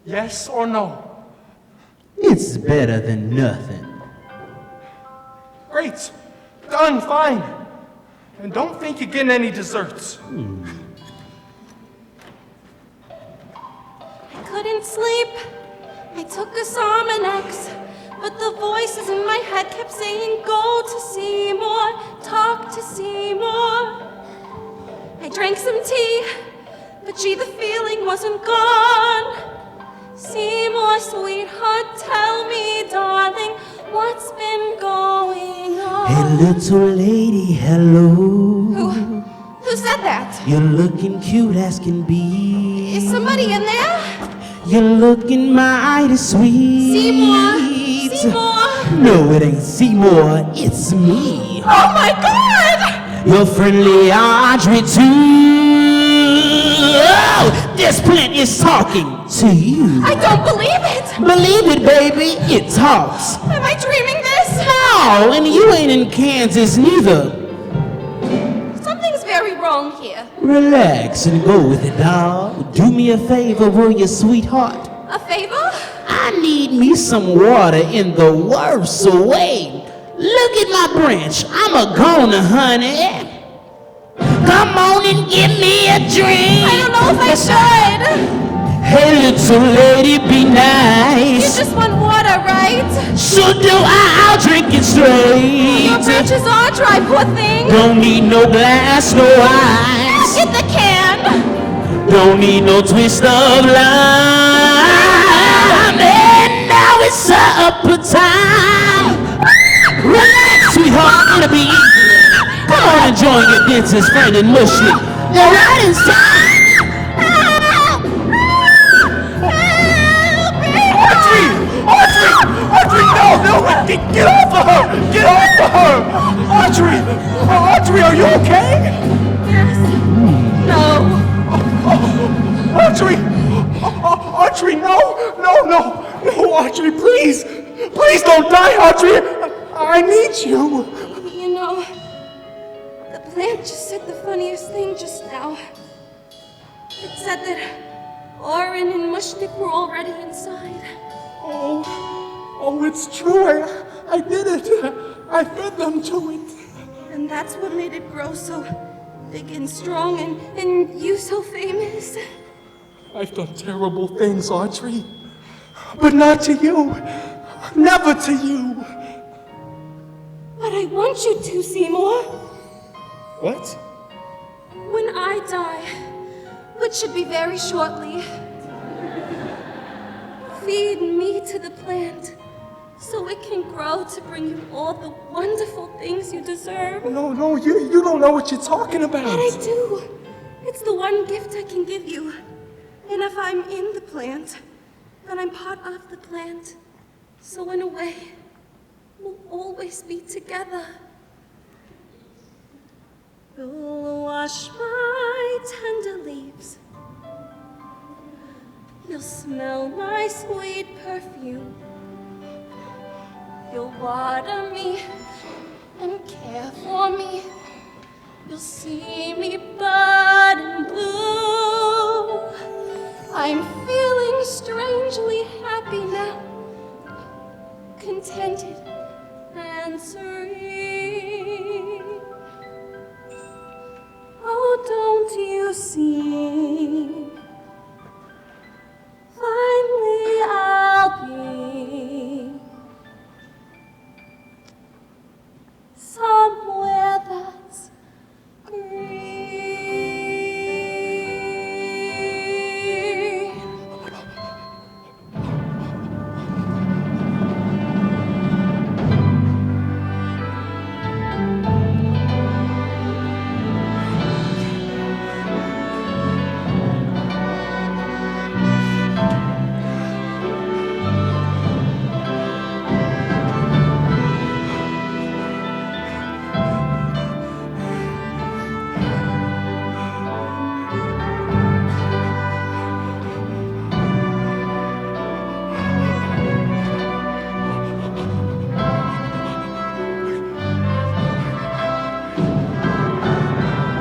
Yes or no? It's better than nothing. Great. Done, fine. And don't think you're getting any desserts. I couldn't sleep. I took a Somonex, but the voices in my head kept saying, go to Seymour, talk to Seymour. I drank some tea, but gee, the feeling wasn't gone. Seymour, sweetheart, tell me, darling, what's been going on? Hey, little lady, hello. Who said that? You're looking cute as can be. Is somebody in there? You're looking mighty sweet. Seymour! Seymour! No, it ain't Seymour, it's me. Oh my God! Your friendly Audrey too. Oh, this plant is talking to you. I don't believe it! Believe it, baby, it talks. Am I dreaming this? No, and you ain't in Kansas neither. Something's very wrong here. Relax and go with it, dog. Do me a favor, will you, sweetheart? A favor? I need me some water in the worst way. Look at my branch, I'm a goner, honey. Come on and give me a drink. I don't know if I should. Hey, little lady, be You nice. just want water, right? So do I'll drink it straight. Your branches are dry, poor thing. Don't need no glass, no ice. Get the can. Don't need no twist of lime. And now it's supper time. Relax, sweetheart, it'll be easy. Come on and join your dentist friend and mush me. They're right inside. Audrey, no! Get off of her! Get off of her! Audrey, are you okay? Yes. No. Audrey, no, Audrey, please don't die, Audrey. I need you. You know, the plant just said the funniest thing just now. It said that Oren and Mushnik were already inside. Oh, it's true. I did it. I fed them to it. And that's what made it grow so big and strong and you so famous. I've done terrible things, Audrey. But not to you. Never to you. But I want you to, Seymour. What? When I die, which should be very shortly, feed me to the plant so it can grow to bring you all the wonderful things you deserve. No, you don't know what you're talking about. But I do. It's the one gift I can give you. And if I'm in the plant, then I'm part of the plant. So in a way, we'll always be together. You'll wash my tender leaves. You'll smell my sweet perfume. You'll water me and care for me. You'll see me bud and bloom. I'm feeling strangely happy now, contented and serene.